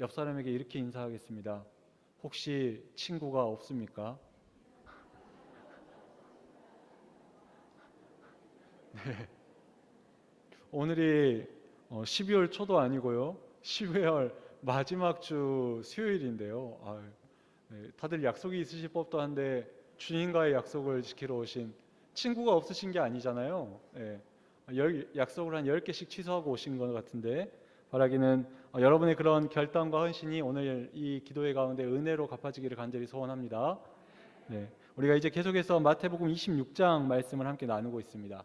옆 사람에게 이렇게 인사하겠습니다. 혹시 친구가 없습니까? 오늘이 12월 초도 아니고요. 12월 마지막 주 수요일인데요. 네, 다들 약속이 있으실 법도 한데 주님과의 약속을 지키러 오신 친구가 없으신 게 아니잖아요. 네, 약속을 한 10개씩 취소하고 오신 것 같은데 바라기는 여러분의 그런 결단과 헌신이 오늘 이 기도회 가운데 은혜로 갚아지기를 간절히 소원합니다. 네, 우리가 이제 계속해서 마태복음 26장 말씀을 함께 나누고 있습니다.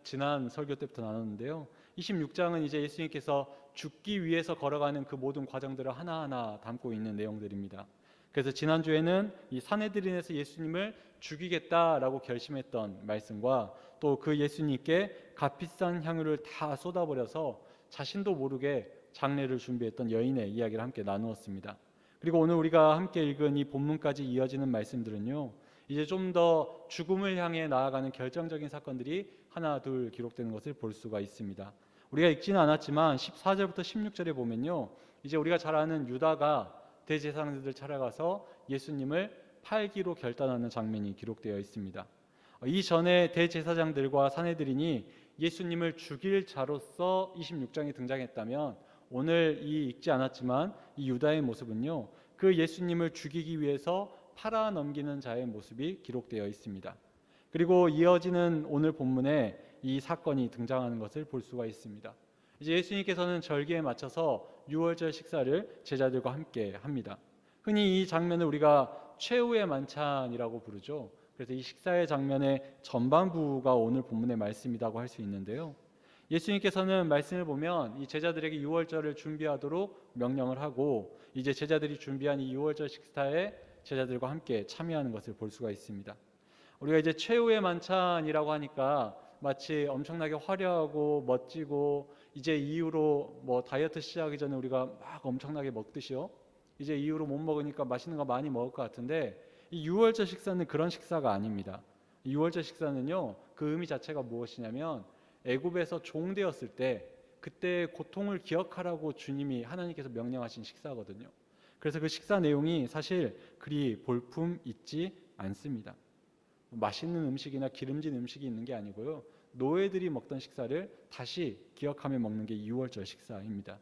지난 설교 때부터 나눴는데요. 26장은 이제 예수님께서 죽기 위해서 걸어가는 그 모든 과정들을 하나하나 담고 있는 내용들입니다. 그래서 지난주에는 이 산헤드린에서 예수님을 죽이겠다라고 결심했던 말씀과 또 그 예수님께 값비싼 향유를 다 쏟아버려서 자신도 모르게 장례를 준비했던 여인의 이야기를 함께 나누었습니다. 그리고 오늘 우리가 함께 읽은 이 본문까지 이어지는 말씀들은요, 이제 좀 더 죽음을 향해 나아가는 결정적인 사건들이 하나 둘 기록되는 것을 볼 수가 있습니다. 우리가 읽지는 않았지만 14절부터 16절에 보면요, 이제 우리가 잘 아는 유다가 대제사장들을 찾아가서 예수님을 팔기로 결단하는 장면이 기록되어 있습니다. 이전에 대제사장들과 산헤드린이 예수님을 죽일 자로서 26장에 등장했다면 오늘 이 읽지 않았지만 이 유다의 모습은요, 그 예수님을 죽이기 위해서 팔아넘기는 자의 모습이 기록되어 있습니다. 그리고 이어지는 오늘 본문에 이 사건이 등장하는 것을 볼 수가 있습니다. 이제 예수님께서는 절기에 맞춰서 유월절 식사를 제자들과 함께 합니다. 흔히 이 장면을 우리가 최후의 만찬이라고 부르죠. 그래서 이 식사의 장면의 전반부가 오늘 본문의 말씀이라고 할 수 있는데요. 예수님께서는 말씀을 보면 이 제자들에게 유월절을 준비하도록 명령을 하고 이제 제자들이 준비한 이 유월절 식사에 제자들과 함께 참여하는 것을 볼 수가 있습니다. 우리가 이제 최후의 만찬이라고 하니까 마치 엄청나게 화려하고 멋지고 이제 이후로 뭐 다이어트 시작하기 전에 우리가 막 엄청나게 먹듯이요. 이제 이후로 못 먹으니까 맛있는 거 많이 먹을 것 같은데 이 유월절 식사는 그런 식사가 아닙니다. 이 유월절 식사는요, 그 의미 자체가 무엇이냐면 애굽에서 종되었을 때 그때 고통을 기억하라고 주님이 하나님께서 명령하신 식사거든요. 그래서 그 식사 내용이 사실 그리 볼품 있지 않습니다. 맛있는 음식이나 기름진 음식이 있는 게 아니고요, 노예들이 먹던 식사를 다시 기억하며 먹는 게 유월절 식사입니다.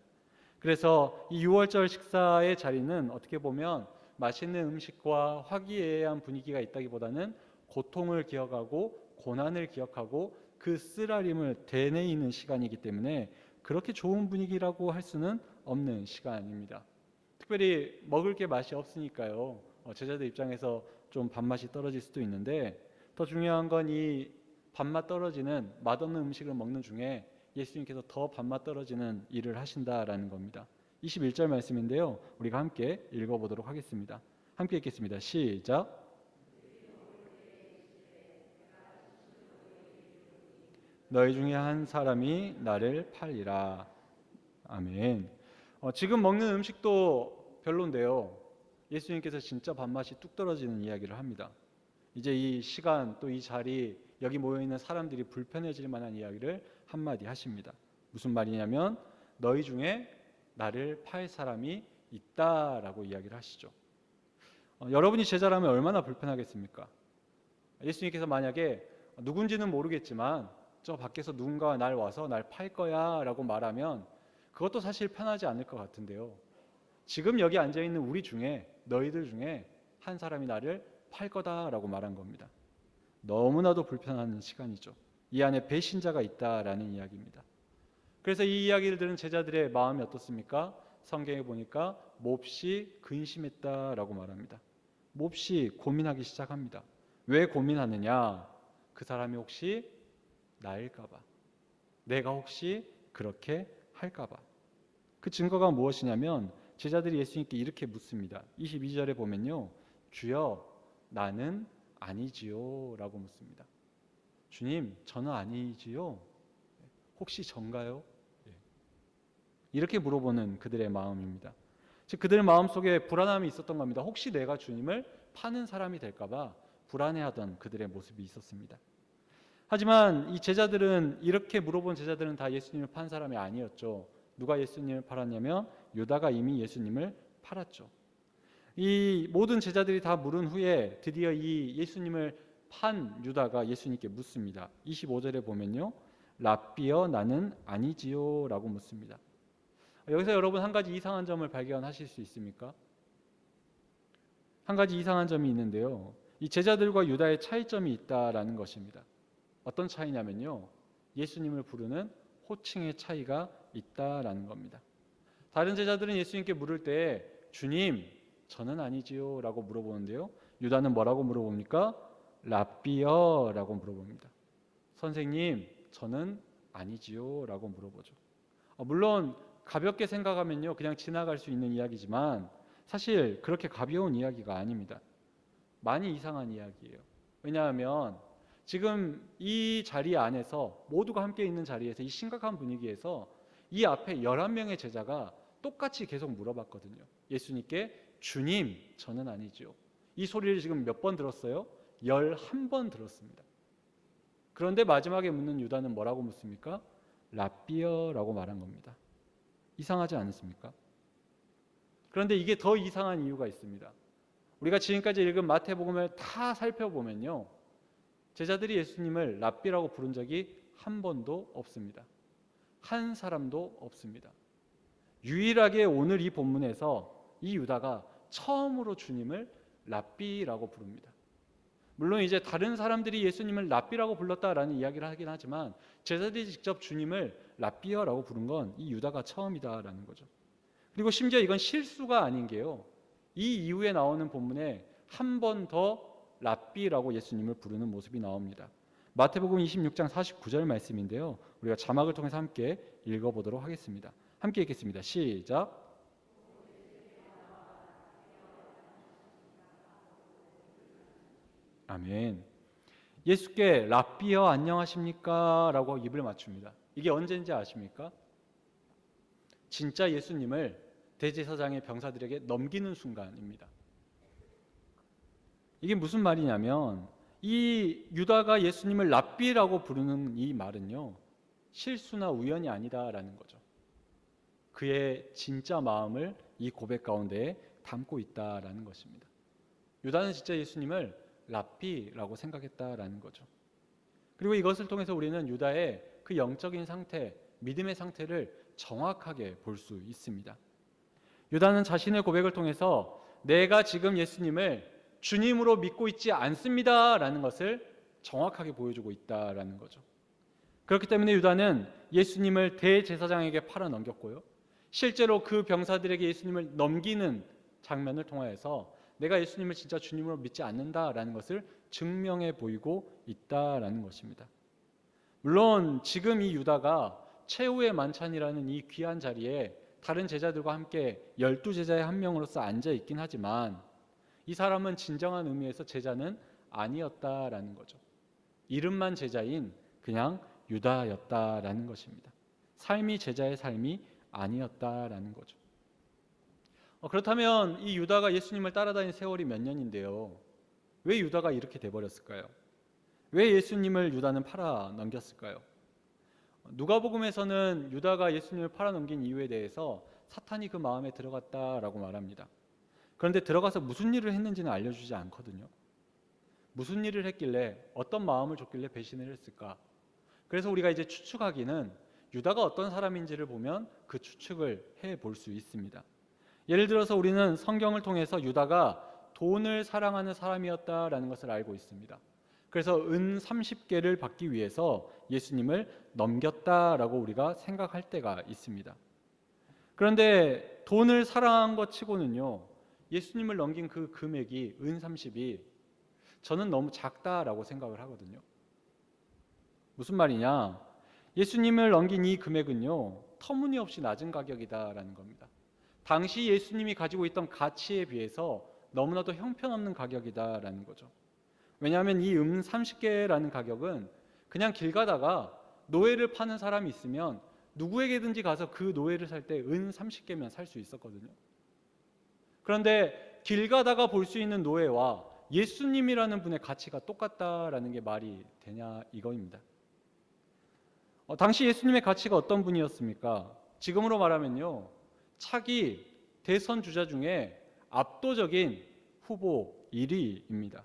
그래서 이 유월절 식사의 자리는 어떻게 보면 맛있는 음식과 화기애애한 분위기가 있다기보다는 고통을 기억하고 고난을 기억하고 그 쓰라림을 되뇌이는 시간이기 때문에 그렇게 좋은 분위기라고 할 수는 없는 시간입니다. 특별히 먹을 게 맛이 없으니까요, 제자들 입장에서 좀 밥맛이 떨어질 수도 있는데 더 중요한 건 이 밥맛 떨어지는 맛없는 음식을 먹는 중에 예수님께서 더 밥맛 떨어지는 일을 하신다라는 겁니다. 21절 말씀인데요, 우리가 함께 읽어보도록 하겠습니다. 함께 읽겠습니다. 시작. 너희 중에 한 사람이 나를 팔리라. 아멘. 지금 먹는 음식도 별론데요, 예수님께서 진짜 밥맛이 뚝 떨어지는 이야기를 합니다. 이제 이 시간 또 이 자리 여기 모여있는 사람들이 불편해질 만한 이야기를 한마디 하십니다. 무슨 말이냐면 너희 중에 나를 팔 사람이 있다라고 이야기를 하시죠. 여러분이 제자라면 얼마나 불편하겠습니까? 예수님께서 만약에 누군지는 모르겠지만 저 밖에서 누군가가 날 와서 날 팔 거야 라고 말하면 그것도 사실 편하지 않을 것 같은데요, 지금 여기 앉아있는 우리 중에 너희들 중에 한 사람이 나를 팔 거다라고 말한 겁니다. 너무나도 불편한 시간이죠. 이 안에 배신자가 있다라는 이야기입니다. 그래서 이 이야기를 들은 제자들의 마음이 어떻습니까? 성경에 보니까 몹시 근심했다라고 말합니다. 몹시 고민하기 시작합니다. 왜 고민하느냐? 그 사람이 혹시 나일까봐, 내가 혹시 그렇게 할까봐. 그 증거가 무엇이냐면 제자들이 예수님께 이렇게 묻습니다. 22절에 보면요, 주여 나는 아니지요 라고 묻습니다. 주님, 저는 아니지요? 혹시 전가요? 이렇게 물어보는 그들의 마음입니다. 즉 그들의 마음속에 불안함이 있었던 겁니다. 혹시 내가 주님을 파는 사람이 될까봐 불안해하던 그들의 모습이 있었습니다. 하지만 이 제자들은, 이렇게 물어본 제자들은 다 예수님을 판 사람이 아니었죠. 누가 예수님을 팔았냐면 유다가 이미 예수님을 팔았죠. 이 모든 제자들이 다 물은 후에 드디어 이 예수님을 판 유다가 예수님께 묻습니다. 25절에 보면요, 랍비여 나는 아니지요 라고 묻습니다. 여기서 여러분 한 가지 이상한 점을 발견하실 수 있습니까? 한 가지 이상한 점이 있는데요, 이 제자들과 유다의 차이점이 있다라는 것입니다. 어떤 차이냐면요, 예수님을 부르는 호칭의 차이가 있다라는 겁니다. 다른 제자들은 예수님께 물을 때 주님 저는 아니지요 라고 물어보는데요, 유다는 뭐라고 물어봅니까? 랍비여 라고 물어봅니다. 선생님 저는 아니지요 라고 물어보죠. 물론 가볍게 생각하면요 그냥 지나갈 수 있는 이야기지만 사실 그렇게 가벼운 이야기가 아닙니다. 많이 이상한 이야기예요. 왜냐하면 지금 이 자리 안에서 모두가 함께 있는 자리에서 이 심각한 분위기에서 이 앞에 11명의 제자가 똑같이 계속 물어봤거든요. 예수님께 주님 저는 아니죠. 이 소리를 지금 몇 번 들었어요? 11번 들었습니다. 그런데 마지막에 묻는 유다는 뭐라고 묻습니까? 랍비여라고 말한 겁니다. 이상하지 않습니까? 그런데 이게 더 이상한 이유가 있습니다. 우리가 지금까지 읽은 마태복음을 다 살펴보면요, 제자들이 예수님을 랍비라고 부른 적이 한 번도 없습니다. 한 사람도 없습니다. 유일하게 오늘 이 본문에서 이 유다가 처음으로 주님을 랍비라고 부릅니다. 물론 이제 다른 사람들이 예수님을 랍비라고 불렀다라는 이야기를 하긴 하지만 제자들이 직접 주님을 랍비여라고 부른 건 이 유다가 처음이다라는 거죠. 그리고 심지어 이건 실수가 아닌 게요, 이 이후에 나오는 본문에 한 번 더 랍비라고 예수님을 부르는 모습이 나옵니다. 마태복음 26장 49절 말씀인데요, 우리가 자막을 통해서 함께 읽어보도록 하겠습니다. 함께 읽겠습니다. 시작. 아멘. 예수께 랍비여 안녕하십니까? 라고 입을 맞춥니다. 이게 언제인지 아십니까? 진짜 예수님을 대제사장의 병사들에게 넘기는 순간입니다. 이게 무슨 말이냐면 이 유다가 예수님을 랍비라고 부르는 이 말은요, 실수나 우연이 아니다라는 거죠. 그의 진짜 마음을 이 고백 가운데에 담고 있다라는 것입니다. 유다는 진짜 예수님을 랍비라고 생각했다라는 거죠. 그리고 이것을 통해서 우리는 유다의 그 영적인 상태, 믿음의 상태를 정확하게 볼 수 있습니다. 유다는 자신의 고백을 통해서 내가 지금 예수님을 주님으로 믿고 있지 않습니다라는 것을 정확하게 보여주고 있다라는 거죠. 그렇기 때문에 유다는 예수님을 대제사장에게 팔아 넘겼고요, 실제로 그 병사들에게 예수님을 넘기는 장면을 통하여서 내가 예수님을 진짜 주님으로 믿지 않는다라는 것을 증명해 보이고 있다라는 것입니다. 물론 지금 이 유다가 최후의 만찬이라는 이 귀한 자리에 다른 제자들과 함께 12제자의 한 명으로서 앉아 있긴 하지만 이 사람은 진정한 의미에서 제자는 아니었다라는 거죠. 이름만 제자인 그냥 유다였다라는 것입니다. 삶이 제자의 삶이 아니었다라는 거죠. 그렇다면 이 유다가 예수님을 따라다닌 세월이 몇 년인데요, 왜 유다가 이렇게 돼버렸을까요? 왜 예수님을 유다는 팔아 넘겼을까요? 누가복음에서는 유다가 예수님을 팔아 넘긴 이유에 대해서 사탄이 그 마음에 들어갔다라고 말합니다. 그런데 들어가서 무슨 일을 했는지는 알려주지 않거든요. 무슨 일을 했길래, 어떤 마음을 줬길래 배신을 했을까? 그래서 우리가 이제 추측하기는 유다가 어떤 사람인지를 보면 그 추측을 해볼 수 있습니다. 예를 들어서 우리는 성경을 통해서 유다가 돈을 사랑하는 사람이었다라는 것을 알고 있습니다. 그래서 은 30개를 받기 위해서 예수님을 넘겼다라고 우리가 생각할 때가 있습니다. 그런데 돈을 사랑한 것 치고는요, 예수님을 넘긴 그 금액이 은 30이 저는 너무 작다라고 생각을 하거든요. 무슨 말이냐? 예수님을 넘긴 이 금액은요, 터무니없이 낮은 가격이다라는 겁니다. 당시 예수님이 가지고 있던 가치에 비해서 너무나도 형편없는 가격이다라는 거죠. 왜냐하면 이 30개라는 가격은 그냥 길 가다가 노예를 파는 사람이 있으면 누구에게든지 가서 그 노예를 살 때 30개면 살 수 있었거든요. 그런데 길 가다가 볼 수 있는 노예와 예수님이라는 분의 가치가 똑같다라는 게 말이 되냐 이거입니다. 당시 예수님의 가치가 어떤 분이었습니까? 지금으로 말하면요, 차기 대선 주자 중에 압도적인 후보 1위입니다.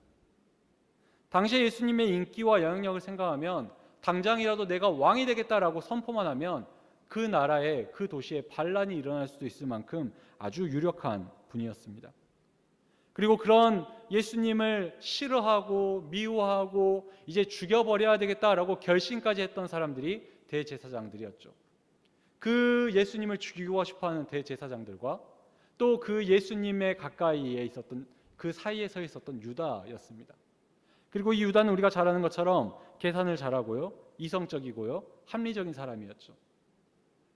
당시에 예수님의 인기와 영향력을 생각하면 당장이라도 내가 왕이 되겠다라고 선포만 하면 그 나라에, 그 도시에 반란이 일어날 수도 있을 만큼 아주 유력한 분이었습니다. 그리고 그런 예수님을 싫어하고 미워하고 이제 죽여버려야 되겠다라고 결심까지 했던 사람들이 대제사장들이었죠. 그 예수님을 죽이고 싶어하는 대제사장들과 또 그 예수님의 가까이에 있었던, 그 사이에 서 있었던 유다였습니다. 그리고 이 유다는 우리가 잘 아는 것처럼 계산을 잘하고요, 이성적이고요, 합리적인 사람이었죠.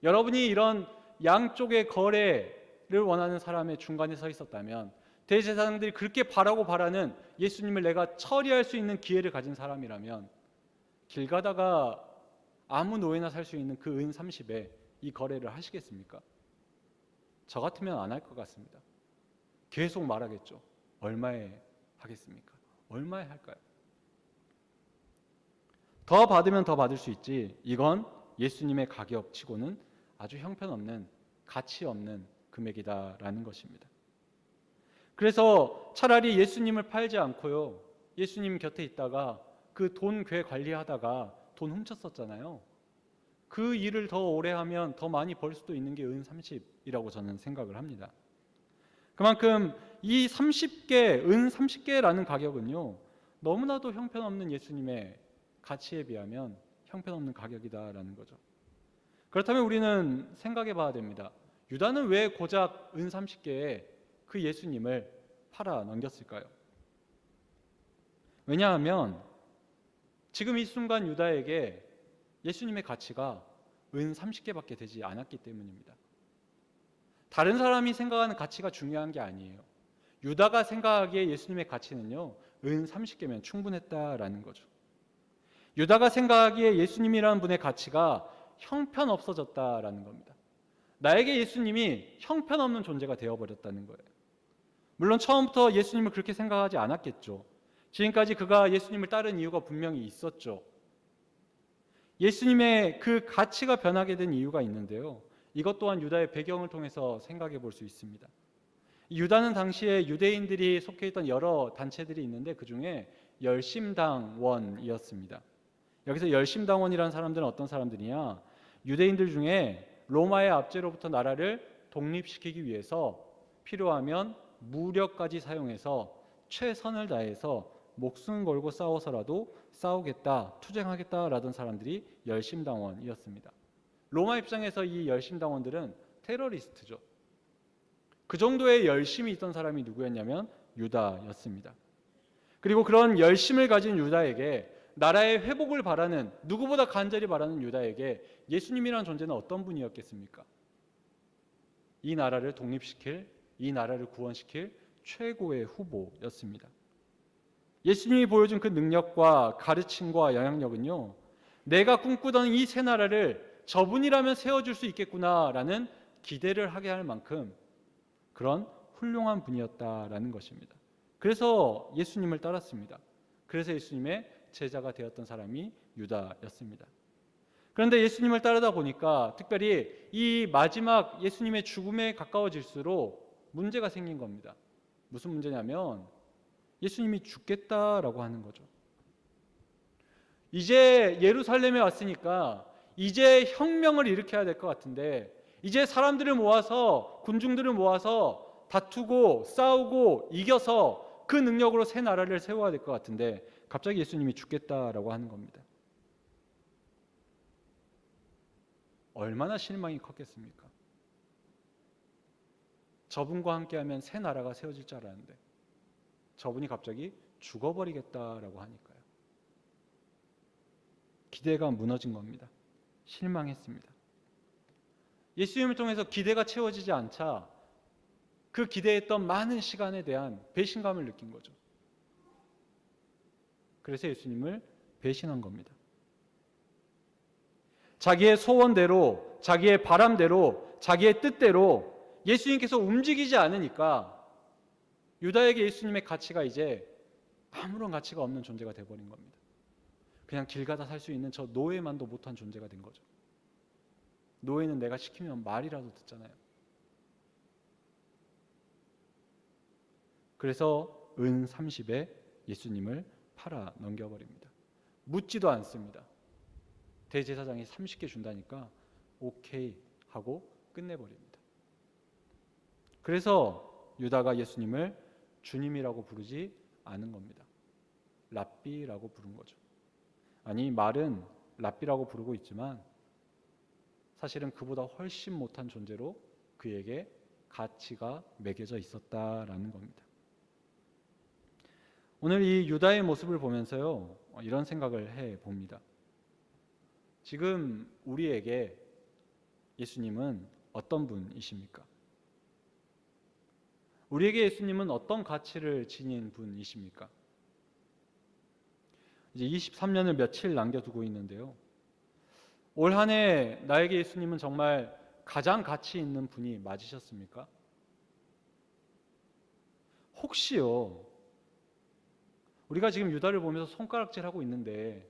여러분이 이런 양쪽의 거래를 원하는 사람의 중간에 서 있었다면, 대제사장들이 그렇게 바라는 예수님을 내가 처리할 수 있는 기회를 가진 사람이라면 길 가다가 아무 노예나 살 수 있는 그 은 30에 이 거래를 하시겠습니까? 저 같으면 안 할 것 같습니다. 계속 말하겠죠. 얼마에 하겠습니까? 얼마에 할까요? 더 받으면 더 받을 수 있지, 이건 예수님의 가격치고는 아주 형편없는, 가치 없는 금액이다라는 것입니다. 그래서 차라리 예수님을 팔지 않고요, 예수님 곁에 있다가 그 돈 괴 관리하다가 돈 훔쳤었잖아요. 그 일을 더 오래 하면 더 많이 벌 수도 있는 게 은 30이라고 저는 생각을 합니다. 그만큼 이 30개, 은 30개라는 가격은요, 너무나도 형편없는 예수님의 가치에 비하면 형편없는 가격이다라는 거죠. 그렇다면 우리는 생각해 봐야 됩니다. 유다는 왜 고작 은 30개에 그 예수님을 팔아 넘겼을까요? 왜냐하면 지금 이 순간 유다에게 예수님의 가치가 은 30개밖에 되지 않았기 때문입니다. 다른 사람이 생각하는 가치가 중요한 게 아니에요. 유다가 생각하기에 예수님의 가치는요, 은 30개면 충분했다라는 거죠. 유다가 생각하기에 예수님이라는 분의 가치가 형편없어졌다라는 겁니다. 나에게 예수님이 형편없는 존재가 되어버렸다는 거예요. 물론 처음부터 예수님을 그렇게 생각하지 않았겠죠. 지금까지 그가 예수님을 따른 이유가 분명히 있었죠. 예수님의 그 가치가 변하게 된 이유가 있는데요, 이것 또한 유다의 배경을 통해서 생각해 볼 수 있습니다. 유다는 당시에 유대인들이 속해 있던 여러 단체들이 있는데 그 중에 열심당원이었습니다. 여기서 열심당원이라는 사람들은 어떤 사람들이냐, 유대인들 중에 로마의 압제로부터 나라를 독립시키기 위해서 필요하면 무력까지 사용해서 최선을 다해서 목숨 걸고 싸워서라도 싸우겠다, 투쟁하겠다라던 사람들이 열심당원이었습니다. 로마 입장에서 이 열심당원들은 테러리스트죠. 그 정도의 열심이 있던 사람이 누구였냐면 유다였습니다. 그리고 그런 열심을 가진 유다에게, 나라의 회복을 바라는, 누구보다 간절히 바라는 유다에게 예수님이라는 존재는 어떤 분이었겠습니까? 이 나라를 독립시킬, 이 나라를 구원시킬 최고의 후보였습니다. 예수님이 보여준 그 능력과 가르침과 영향력은요, 내가 꿈꾸던 이 새 나라를 저분이라면 세워줄 수 있겠구나라는 기대를 하게 할 만큼 그런 훌륭한 분이었다라는 것입니다. 그래서 예수님을 따랐습니다. 그래서 예수님의 제자가 되었던 사람이 유다였습니다. 그런데 예수님을 따르다 보니까 특별히 이 마지막 예수님의 죽음에 가까워질수록 문제가 생긴 겁니다. 무슨 문제냐면 예수님이 죽겠다라고 하는 거죠. 이제 예루살렘에 왔으니까 이제 혁명을 일으켜야 될 것 같은데, 이제 사람들을 모아서, 군중들을 모아서 다투고 싸우고 이겨서 그 능력으로 새 나라를 세워야 될 것 같은데 갑자기 예수님이 죽겠다라고 하는 겁니다. 얼마나 실망이 컸겠습니까? 저분과 함께하면 새 나라가 세워질 줄 알았는데 저분이 갑자기 죽어버리겠다라고 하니까요. 기대가 무너진 겁니다. 실망했습니다. 예수님을 통해서 기대가 채워지지 않자 그 기대했던 많은 시간에 대한 배신감을 느낀 거죠. 그래서 예수님을 배신한 겁니다. 자기의 소원대로, 자기의 바람대로, 자기의 뜻대로 예수님께서 움직이지 않으니까 유다에게 예수님의 가치가 이제 아무런 가치가 없는 존재가 되어버린 겁니다. 그냥 길 가다 살 수 있는 저 노예만도 못한 존재가 된 거죠. 노예는 내가 시키면 말이라도 듣잖아요. 그래서 은 30에 예수님을 팔아 넘겨버립니다. 묻지도 않습니다. 대제사장이 30개 준다니까 오케이 하고 끝내버립니다. 그래서 유다가 예수님을 주님이라고 부르지 않은 겁니다. 랍비라고 부른 거죠. 아니, 말은 랍비라고 부르고 있지만 사실은 그보다 훨씬 못한 존재로 그에게 가치가 매겨져 있었다라는 겁니다. 오늘 이 유다의 모습을 보면서요, 이런 생각을 해봅니다. 지금 우리에게 예수님은 어떤 분이십니까? 우리에게 예수님은 어떤 가치를 지닌 분이십니까? 이제 23년을 며칠 남겨두고 있는데요. 올 한 해 나에게 예수님은 정말 가장 가치 있는 분이 맞으셨습니까? 혹시요, 우리가 지금 유다를 보면서 손가락질하고 있는데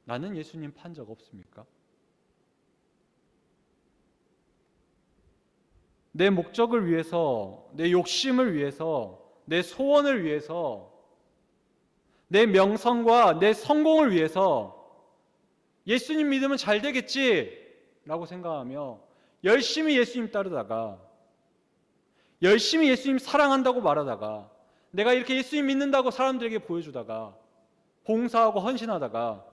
나는 예수님 판 적 없습니까? 내 목적을 위해서, 내 욕심을 위해서, 내 소원을 위해서, 내 명성과 내 성공을 위해서 예수님 믿으면 잘 되겠지 라고 생각하며 열심히 예수님 따르다가, 열심히 예수님 사랑한다고 말하다가, 내가 이렇게 예수님 믿는다고 사람들에게 보여주다가, 봉사하고 헌신하다가,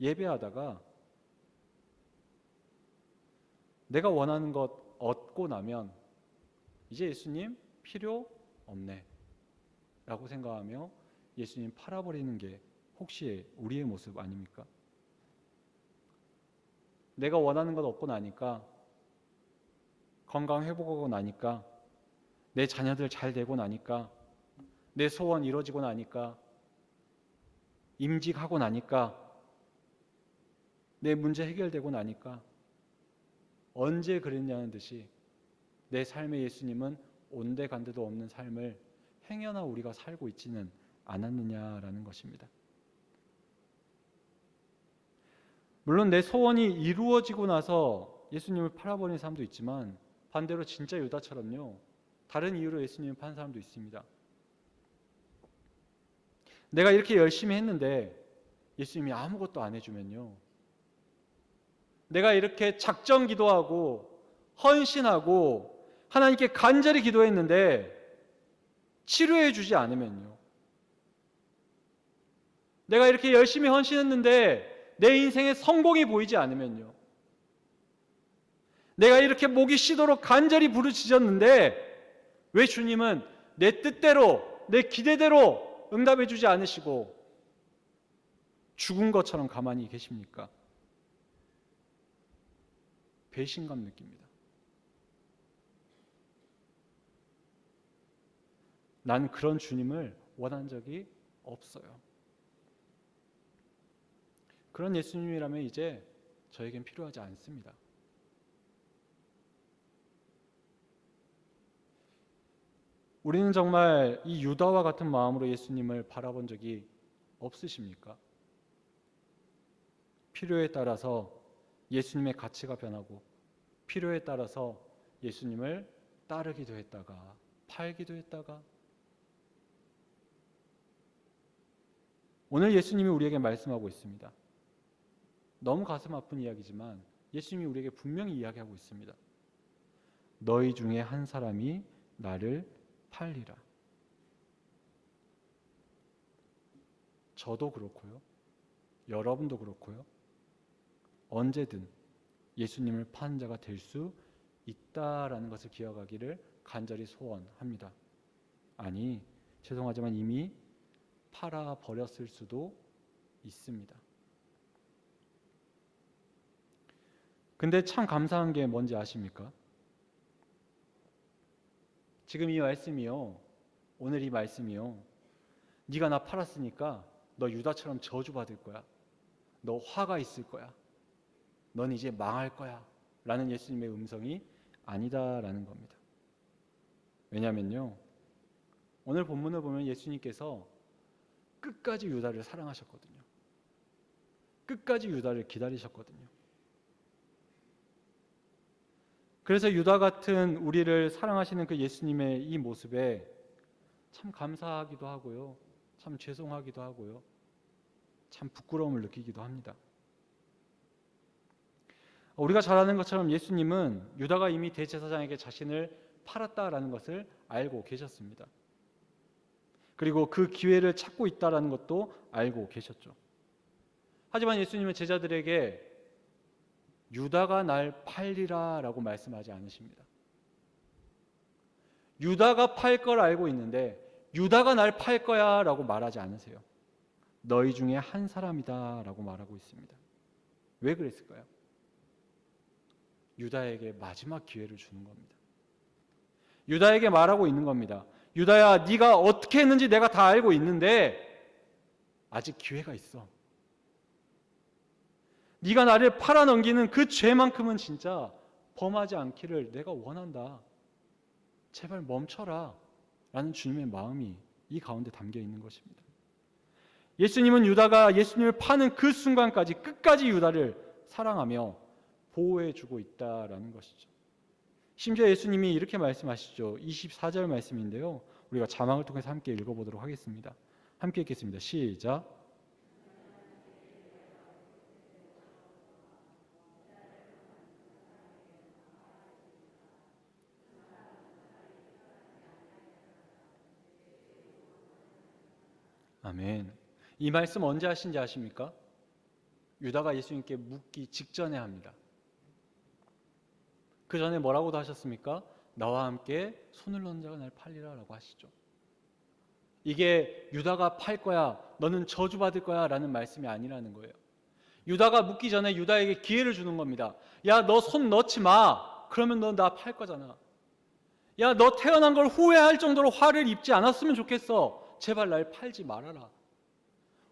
예배하다가 내가 원하는 것 얻고 나면 이제 예수님 필요 없네 라고 생각하며 예수님 팔아버리는 게 혹시 우리의 모습 아닙니까? 내가 원하는 것 얻고 나니까, 건강 회복하고 나니까, 내 자녀들 잘 되고 나니까, 내 소원 이루어지고 나니까, 임직하고 나니까, 내 문제 해결되고 나니까, 언제 그랬냐는 듯이 내 삶의 예수님은 온데간데도 없는 삶을 행여나 우리가 살고 있지는 않았느냐라는 것입니다. 물론 내 소원이 이루어지고 나서 예수님을 팔아버린 사람도 있지만 반대로 진짜 유다처럼요, 다른 이유로 예수님을 판 사람도 있습니다. 내가 이렇게 열심히 했는데 예수님이 아무것도 안 해주면요, 내가 이렇게 작정 기도하고 헌신하고 하나님께 간절히 기도했는데 치료해 주지 않으면요, 내가 이렇게 열심히 헌신했는데 내 인생에 성공이 보이지 않으면요, 내가 이렇게 목이 쉬도록 간절히 부르짖었는데 왜 주님은 내 뜻대로, 내 기대대로 응답해 주지 않으시고 죽은 것처럼 가만히 계십니까? 배신감 느낍니다. 난 그런 주님을 원한 적이 없어요. 그런 예수님이라면 이제 저에겐 필요하지 않습니다. 우리는 정말 이 유다와 같은 마음으로 예수님을 바라본 적이 없으십니까? 필요에 따라서 예수님의 가치가 변하고 필요에 따라서 예수님을 따르기도 했다가 팔기도 했다가, 오늘 예수님이 우리에게 말씀하고 있습니다. 너무 가슴 아픈 이야기지만 예수님이 우리에게 분명히 이야기하고 있습니다. 너희 중에 한 사람이 나를 팔리라. 저도 그렇고요, 여러분도 그렇고요, 언제든 예수님을 파는 자가 될 수 있다라는 것을 기억하기를 간절히 소원합니다. 아니, 죄송하지만 이미 팔아버렸을 수도 있습니다. 근데 참 감사한 게 뭔지 아십니까? 지금 이 말씀이요, 오늘 이 말씀이요, 네가 나 팔았으니까 너 유다처럼 저주받을 거야, 너 화가 있을 거야, 넌 이제 망할 거야 라는 예수님의 음성이 아니다라는 겁니다. 왜냐하면요, 오늘 본문을 보면 예수님께서 끝까지 유다를 사랑하셨거든요. 끝까지 유다를 기다리셨거든요. 그래서 유다 같은 우리를 사랑하시는 그 예수님의 이 모습에 참 감사하기도 하고요, 참 죄송하기도 하고요, 참 부끄러움을 느끼기도 합니다. 우리가 잘 아는 것처럼 예수님은 유다가 이미 대제사장에게 자신을 팔았다라는 것을 알고 계셨습니다. 그리고 그 기회를 찾고 있다라는 것도 알고 계셨죠. 하지만 예수님은 제자들에게 유다가 날 팔리라 라고 말씀하지 않으십니다. 유다가 팔 걸 알고 있는데 유다가 날 팔 거야 라고 말하지 않으세요. 너희 중에 한 사람이다 라고 말하고 있습니다. 왜 그랬을까요? 유다에게 마지막 기회를 주는 겁니다. 유다에게 말하고 있는 겁니다. 유다야, 네가 어떻게 했는지 내가 다 알고 있는데 아직 기회가 있어. 네가 나를 팔아넘기는 그 죄만큼은 진짜 범하지 않기를 내가 원한다. 제발 멈춰라 라는 주님의 마음이 이 가운데 담겨 있는 것입니다. 예수님은 유다가 예수님을 파는 그 순간까지 끝까지 유다를 사랑하며 보호해주고 있다라는 것이죠. 심지어 예수님이 이렇게 말씀하시죠. 24절 말씀인데요, 우리가 자막을 통해서 함께 읽어보도록 하겠습니다. 함께 읽겠습니다. 시작. 아멘. 이 말씀 언제 하신지 아십니까? 유다가 예수님께 묻기 직전에 합니다. 그 전에 뭐라고도 하셨습니까? 나와 함께 손을 넣은 자가 날 팔리라 라고 하시죠. 이게 유다가 팔 거야, 너는 저주받을 거야 라는 말씀이 아니라는 거예요. 유다가 묻기 전에 유다에게 기회를 주는 겁니다. 야, 너 손 넣지 마. 그러면 너 나 팔 거잖아. 야, 너 태어난 걸 후회할 정도로 화를 입지 않았으면 좋겠어. 제발 날 팔지 말아라.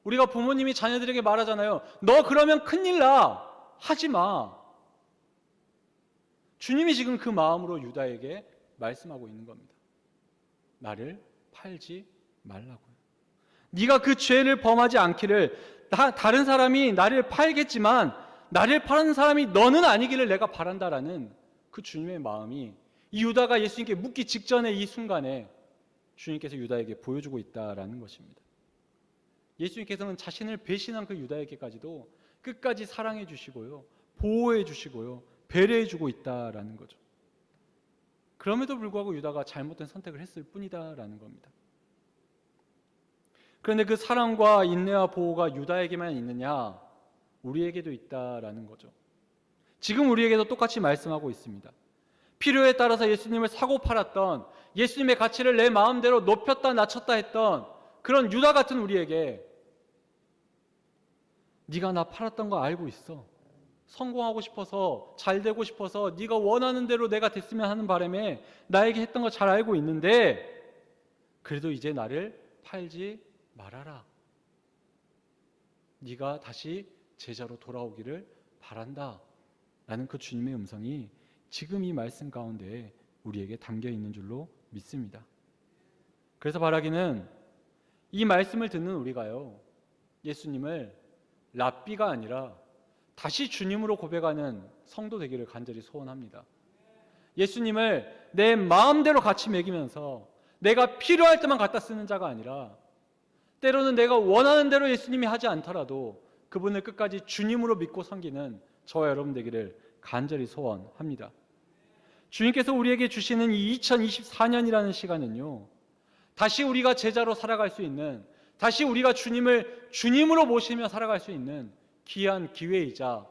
우리가 부모님이 자녀들에게 말하잖아요. 너 그러면 큰일 나. 하지 마. 주님이 지금 그 마음으로 유다에게 말씀하고 있는 겁니다. 나를 팔지 말라고요. 네가 그 죄를 범하지 않기를, 다른 사람이 나를 팔겠지만 나를 파는 사람이 너는 아니기를 내가 바란다라는 그 주님의 마음이 이 유다가 예수님께 묻기 직전의 이 순간에 주님께서 유다에게 보여주고 있다라는 것입니다. 예수님께서는 자신을 배신한 그 유다에게까지도 끝까지 사랑해 주시고요, 보호해 주시고요, 배려해 주고 있다라는 거죠. 그럼에도 불구하고 유다가 잘못된 선택을 했을 뿐이다라는 겁니다. 그런데 그 사랑과 인내와 보호가 유다에게만 있느냐? 우리에게도 있다라는 거죠. 지금 우리에게도 똑같이 말씀하고 있습니다. 필요에 따라서 예수님을 사고 팔았던, 예수님의 가치를 내 마음대로 높였다 낮췄다 했던 그런 유다 같은 우리에게 네가 나 팔았던 거 알고 있어. 성공하고 싶어서, 잘 되고 싶어서, 네가 원하는 대로 내가 됐으면 하는 바람에 나에게 했던 거 잘 알고 있는데 그래도 이제 나를 팔지 말아라. 네가 다시 제자로 돌아오기를 바란다 라는 그 주님의 음성이 지금 이 말씀 가운데 우리에게 담겨 있는 줄로 믿습니다. 그래서 바라기는 이 말씀을 듣는 우리가요, 예수님을 랍비가 아니라 다시 주님으로 고백하는 성도 되기를 간절히 소원합니다. 예수님을 내 마음대로 같이 먹이면서 내가 필요할 때만 갖다 쓰는 자가 아니라, 때로는 내가 원하는 대로 예수님이 하지 않더라도 그분을 끝까지 주님으로 믿고 섬기는 저와 여러분 되기를 간절히 소원합니다. 주님께서 우리에게 주시는 이 2024년이라는 시간은요, 다시 우리가 제자로 살아갈 수 있는, 다시 우리가 주님을 주님으로 모시며 살아갈 수 있는 귀한 기회이자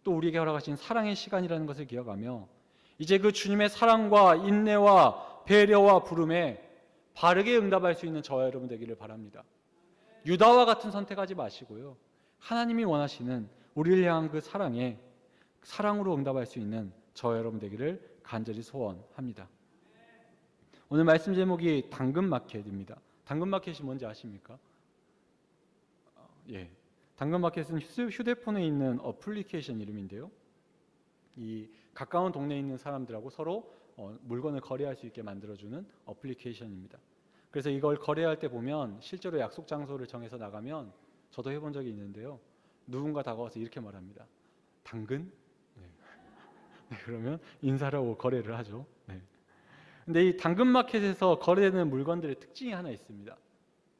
또 우리에게 허락하신 사랑의 시간이라는 것을 기억하며 이제 그 주님의 사랑과 인내와 배려와 부름에 바르게 응답할 수 있는 저와 여러분 되기를 바랍니다. 유다와 같은 선택하지 마시고요, 하나님이 원하시는 우리를 향한 그 사랑에 사랑으로 응답할 수 있는 저와 여러분 되기를 간절히 소원합니다. 오늘 말씀 제목이 당근마켓입니다. 당근마켓이 뭔지 아십니까? 예, 당근마켓은 휴대폰에 있는 어플리케이션 이름인데요, 이 가까운 동네에 있는 사람들하고 서로 물건을 거래할 수 있게 만들어주는 어플리케이션입니다. 그래서 이걸 거래할 때 보면 실제로 약속 장소를 정해서 나가면, 저도 해본 적이 있는데요, 누군가 다가와서 이렇게 말합니다. 당근? 네. 네, 그러면 인사를 하고 거래를 하죠. 네. 근데 이 당근마켓에서 거래되는 물건들의 특징이 하나 있습니다.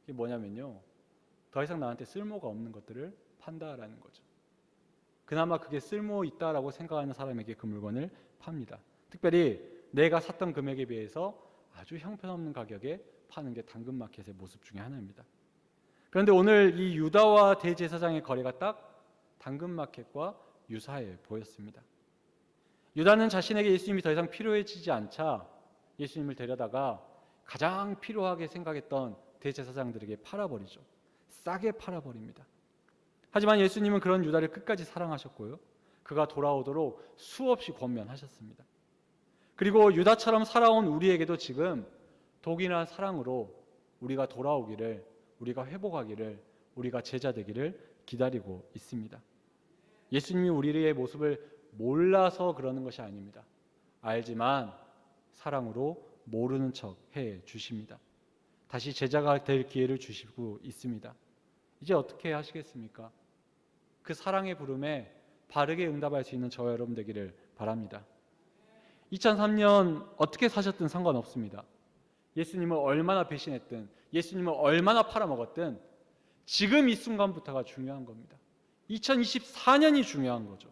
이게 뭐냐면요, 더 이상 나한테 쓸모가 없는 것들을 판다라는 거죠. 그나마 그게 쓸모 있다라고 생각하는 사람에게 그 물건을 팝니다. 특별히 내가 샀던 금액에 비해서 아주 형편없는 가격에 파는 게 당근마켓의 모습 중에 하나입니다. 그런데 오늘 이 유다와 대제사장의 거래가 딱 당근마켓과 유사해 보였습니다. 유다는 자신에게 예수님이 더 이상 필요해지지 않자 예수님을 데려다가 가장 필요하게 생각했던 대제사장들에게 팔아버리죠. 싸게 팔아버립니다. 하지만 예수님은 그런 유다를 끝까지 사랑하셨고요, 그가 돌아오도록 수없이 권면하셨습니다. 그리고 유다처럼 살아온 우리에게도 지금 독일한 사랑으로 우리가 돌아오기를, 우리가 회복하기를, 우리가 제자 되기를 기다리고 있습니다. 예수님이 우리의 모습을 몰라서 그러는 것이 아닙니다. 알지만 사랑으로 모르는 척 해 주십니다. 다시 제자가 될 기회를 주시고 있습니다. 이제 어떻게 하시겠습니까? 그 사랑의 부름에 바르게 응답할 수 있는 저와 여러분 되기를 바랍니다. 2003년 어떻게 사셨든 상관없습니다. 예수님을 얼마나 배신했든, 예수님을 얼마나 팔아먹었든 지금 이 순간부터가 중요한 겁니다. 2024년이 중요한 거죠.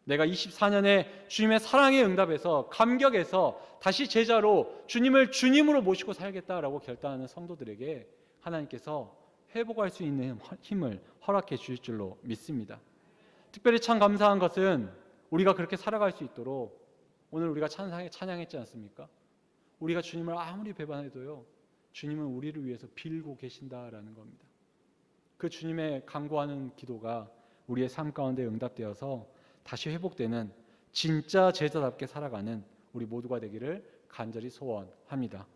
내가 24년에 주님의 사랑에 응답해서 감격해서 다시 제자로 주님을 주님으로 모시고 살겠다라고 결단하는 성도들에게 하나님께서 회복할 수 있는 힘을 허락해 주실 줄로 믿습니다. 특별히 참 감사한 것은 우리가 그렇게 살아갈 수 있도록 오늘 우리가 찬양했지 않습니까? 우리가 주님을 아무리 배반해도요, 주님은 우리를 위해서 빌고 계신다라는 겁니다. 그 주님의 간구하는 기도가 우리의 삶 가운데 응답되어서 다시 회복되는 진짜 제자답게 살아가는 우리 모두가 되기를 간절히 소원합니다.